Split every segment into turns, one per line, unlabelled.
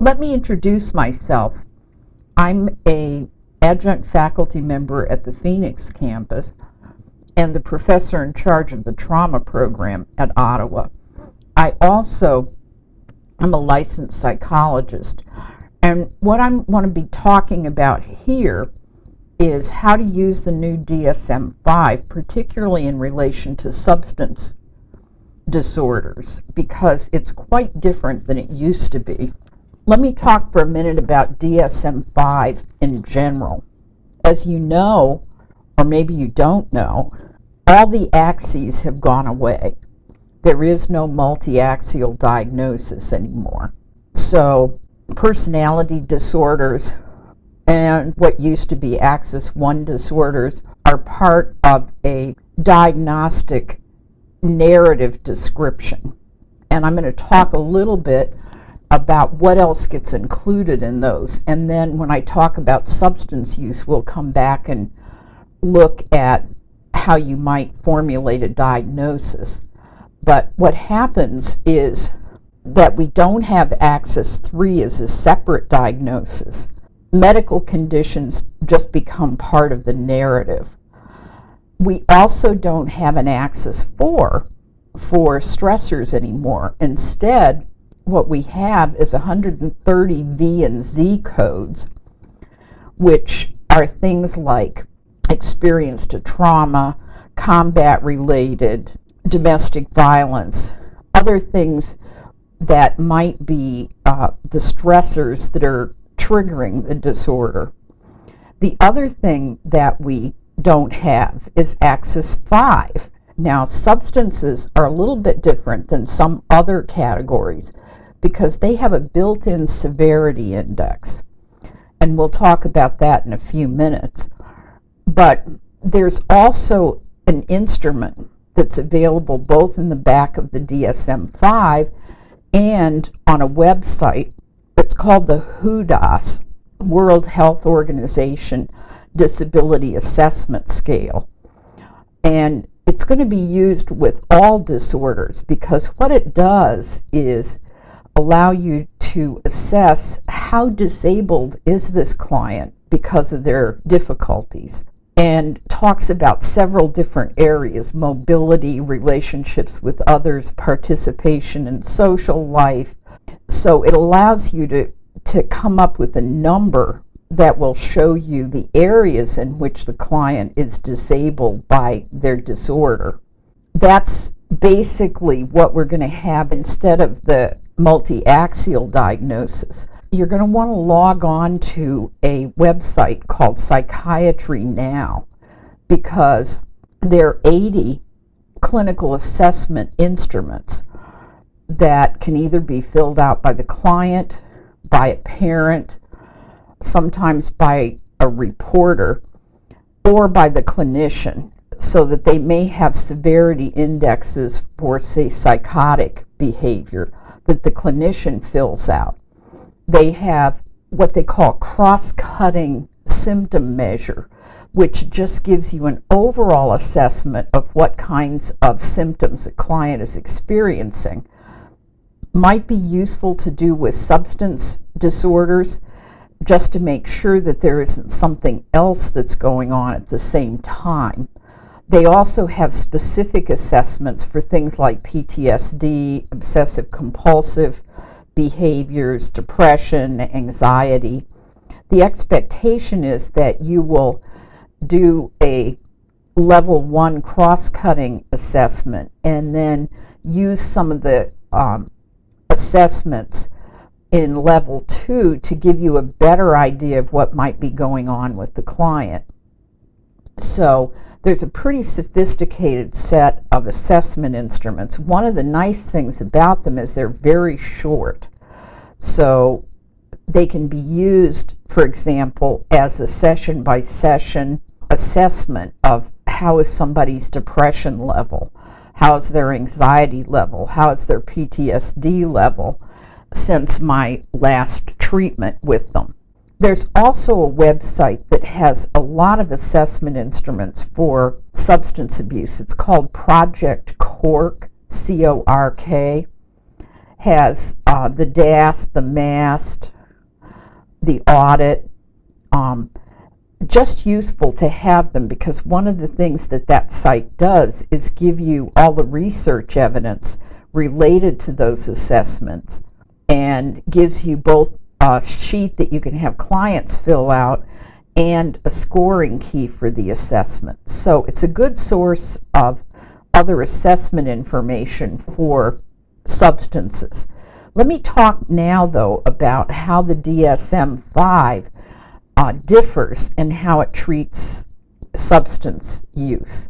Let me introduce myself. I'm a adjunct faculty member at the Phoenix campus and the professor in charge of the trauma program at Ottawa. I also am a licensed psychologist, and what I want to be talking about here is how to use the new DSM-5, particularly in relation to substance disorders, because it's quite different than it used to be. Let me talk for a minute about DSM-5 in general. As you know, or maybe you don't know, all the axes have gone away. There is no multi-axial diagnosis anymore. So personality disorders and what used to be Axis 1 disorders are part of a diagnostic narrative description. And I'm going to talk a little bit about what else gets included in those. And then when I talk about substance use, we'll come back and look at how you might formulate a diagnosis. But what happens is that we don't have Axis 3 as a separate diagnosis. Medical conditions just become part of the narrative. We also don't have an Axis 4 for stressors anymore. Instead, what we have is 130 V and Z codes, which are things like experience to trauma, combat-related, domestic violence, other things that might be the stressors that are triggering the disorder. The other thing that we don't have is Axis 5. Now, substances are a little bit different than some other categories because they have a built-in severity index, and we'll talk about that in a few minutes. But there's also an instrument that's available both in the back of the DSM-5 and on a website. It's called the WHODAS, World Health Organization Disability Assessment Scale. And it's going to be used with all disorders because what it does is allow you to assess how disabled is this client because of their difficulties, and talks about several different areas: mobility, relationships with others, participation in social life. So it allows you to come up with a number that will show you the areas in which the client is disabled by their disorder. That's basically what we're going to have instead of the multi-axial diagnosis. You're going to want to log on to a website called Psychiatry Now, because there are 80 clinical assessment instruments that can either be filled out by the client, by a parent, sometimes by a reporter, or by the clinician, so that they may have severity indexes for, say, psychotic behavior that the clinician fills out. They have what they call cross-cutting symptom measure, which just gives you an overall assessment of what kinds of symptoms the client is experiencing. Might be useful to do with substance disorders, just to make sure that there isn't something else that's going on at the same time. They also have specific assessments for things like PTSD, obsessive compulsive behaviors, depression, anxiety. The expectation is that you will do a level 1 cross-cutting assessment and then use some of the assessments in level 2 to give you a better idea of what might be going on with the client. So there's a pretty sophisticated set of assessment instruments. One of the nice things about them is they're very short. So they can be used, for example, as a session-by-session assessment of how is somebody's depression level, how's their anxiety level, how's their PTSD level since my last treatment with them. There's also a website that has a lot of assessment instruments for substance abuse. It's called Project Cork, C-O-R-K. Has the DAST, the MAST, the audit. Um, just useful to have them, because one of the things that that site does is give you all the research evidence related to those assessments, and gives you both a sheet that you can have clients fill out and a scoring key for the assessment. So it's a good source of other assessment information for substances. Let me talk now, though, about how the DSM-5 differs in how it treats substance use.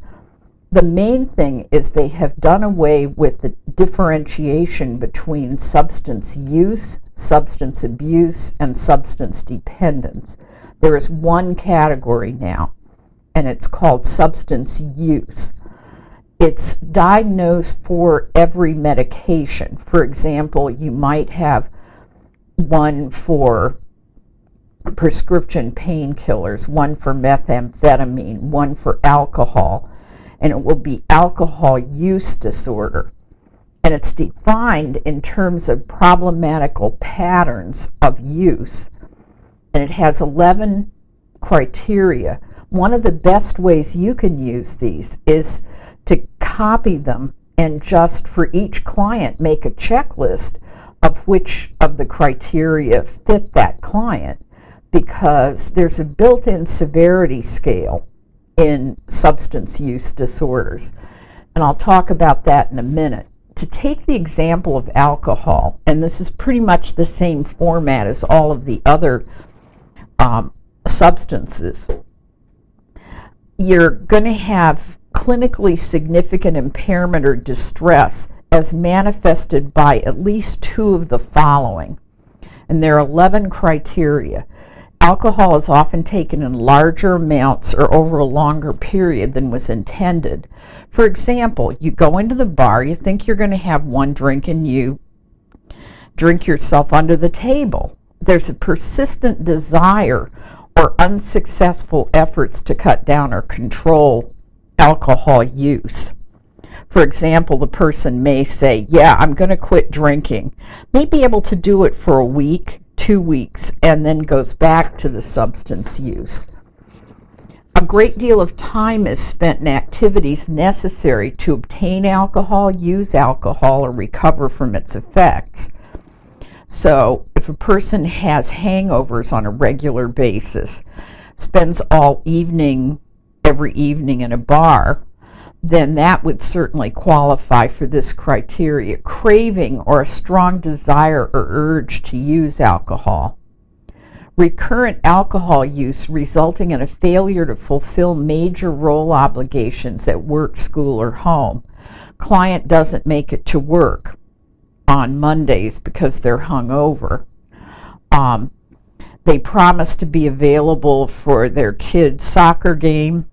The main thing is they have done away with the differentiation between substance use, substance abuse, and substance dependence. There is one category now, and it's called substance use. It's diagnosed for every medication. For example, you might have one for prescription painkillers, one for methamphetamine, one for alcohol, and it will be alcohol use disorder. And it's defined in terms of problematical patterns of use, and it has 11 criteria. One of the best ways you can use these is to copy them and just for each client make a checklist of which of the criteria fit that client, because there's a built-in severity scale in substance use disorders, and I'll talk about that in a minute. To take the example of alcohol, and this is pretty much the same format as all of the other substances, you're going to have clinically significant impairment or distress as manifested by at least two of the following, and there are 11 criteria. Alcohol is often taken in larger amounts or over a longer period than was intended. For example, you go into the bar, you think you're going to have one drink, and you drink yourself under the table. There's a persistent desire or unsuccessful efforts to cut down or control alcohol use. For example, the person may say, yeah, I'm going to quit drinking. May be able to do it for a week, 2 weeks, and then goes back to the substance use. A great deal of time is spent in activities necessary to obtain alcohol, use alcohol, or recover from its effects. So if a person has hangovers on a regular basis, spends all evening, every evening in a bar, then that would certainly qualify for this criteria. Craving or a strong desire or urge to use alcohol. Recurrent alcohol use resulting in a failure to fulfill major role obligations at work, school, or home. Client doesn't make it to work on Mondays because they're hungover. They promise to be available for their kid's soccer game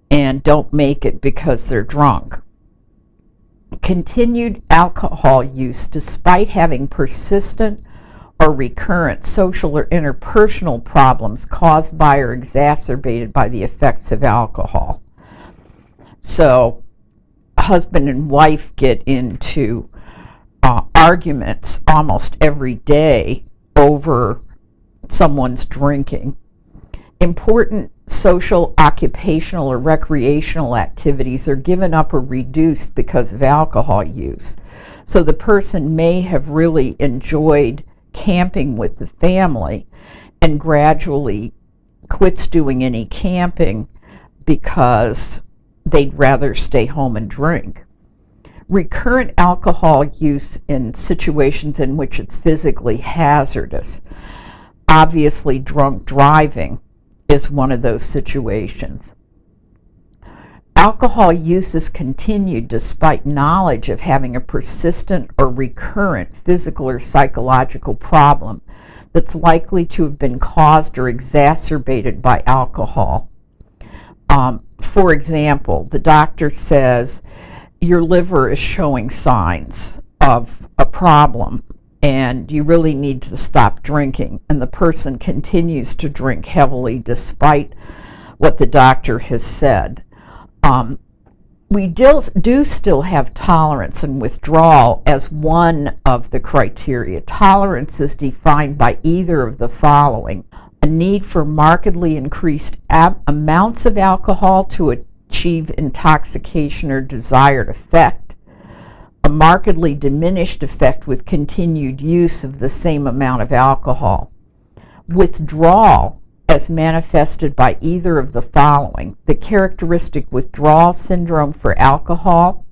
and don't make it because they're drunk. Continued alcohol use despite having persistent or recurrent social or interpersonal problems caused by or exacerbated by the effects of alcohol. So, husband and wife get into arguments almost every day over someone's drinking. Important social, occupational, or recreational activities are given up or reduced because of alcohol use. So the person may have really enjoyed camping with the family and gradually quits doing any camping because they'd rather stay home and drink. Recurrent alcohol use in situations in which it's physically hazardous. Obviously, drunk driving is one of those situations. Alcohol use is continued despite knowledge of having a persistent or recurrent physical or psychological problem that's likely to have been caused or exacerbated by alcohol. For example, the doctor says your liver is showing signs of a problem and you really need to stop drinking, and the person continues to drink heavily despite what the doctor has said. We do still have tolerance and withdrawal as one of the criteria. Tolerance is defined by either of the following: a need for markedly increased amounts of alcohol to achieve intoxication or desired effect, a markedly diminished effect with continued use of the same amount of alcohol. Withdrawal, as manifested by either of the following: the characteristic withdrawal syndrome for alcohol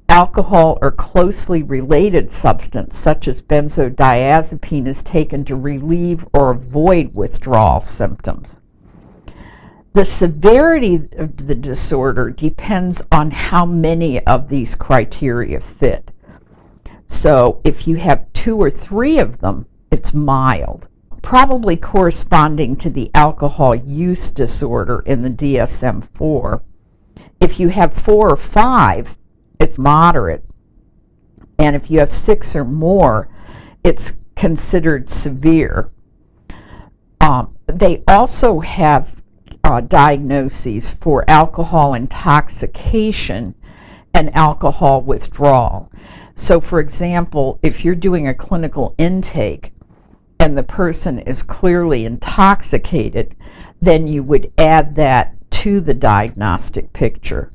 or closely related substance such as benzodiazepine is taken to relieve or avoid withdrawal symptoms. The severity of the disorder depends on how many of these criteria fit. So if you have 2 or 3 of them, it's mild, probably corresponding to the alcohol use disorder in the DSM-4. If you have 4 or 5, it's moderate, and if you have 6 or more, it's considered severe. They also have diagnoses for alcohol intoxication and alcohol withdrawal. So, for example, if you're doing a clinical intake and the person is clearly intoxicated, then you would add that to the diagnostic picture.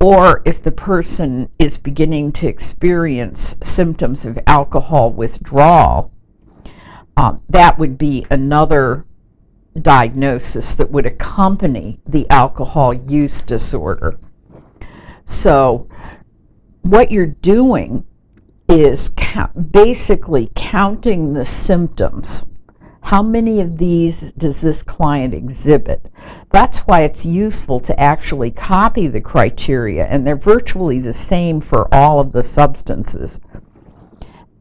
Or if the person is beginning to experience symptoms of alcohol withdrawal, that would be another diagnosis that would accompany the alcohol use disorder. So what you're doing is basically counting the symptoms. How many of these does this client exhibit? That's why it's useful to actually copy the criteria, and they're virtually the same for all of the substances,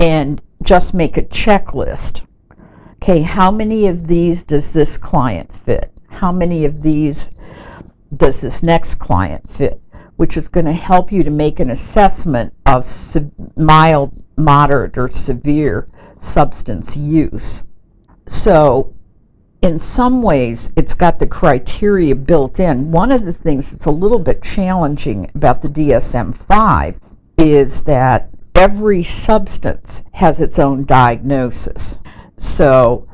and just make a checklist. Okay, how many of these does this client fit? How many of these does this next client fit? Which is going to help you to make an assessment of mild, moderate, or severe substance use. So in some ways, it's got the criteria built in. One of the things that's a little bit challenging about the DSM-5 is that every substance has its own diagnosis. So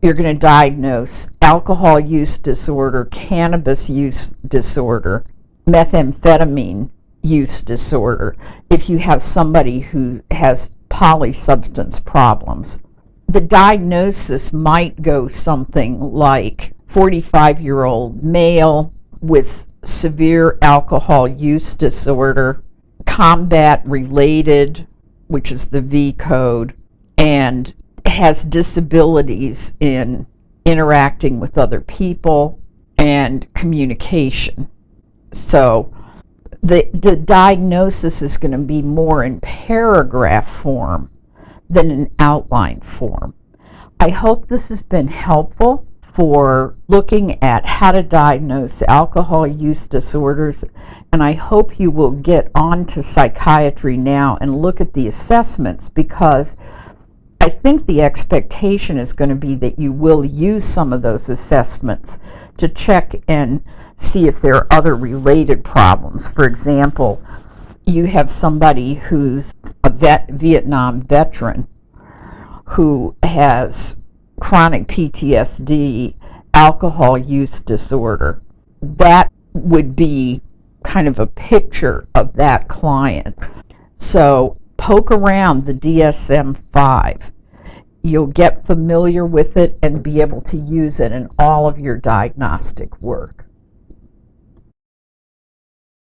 you're going to diagnose alcohol use disorder, cannabis use disorder, methamphetamine use disorder, if you have somebody who has polysubstance problems. The diagnosis might go something like 45-year-old male with severe alcohol use disorder, combat related, which is the V code, and has disabilities in interacting with other people and communication. So the diagnosis is going to be more in paragraph form than in outline form. I hope this has been helpful for looking at how to diagnose alcohol use disorders, and I hope you will get on to psychiatry now and look at the assessments, because I think the expectation is going to be that you will use some of those assessments to check and see if there are other related problems. For example, you have somebody who's a Vietnam veteran who has chronic PTSD, alcohol use disorder. That would be kind of a picture of that client. So poke around the DSM-5. You'll get familiar with it and be able to use it in all of your diagnostic work.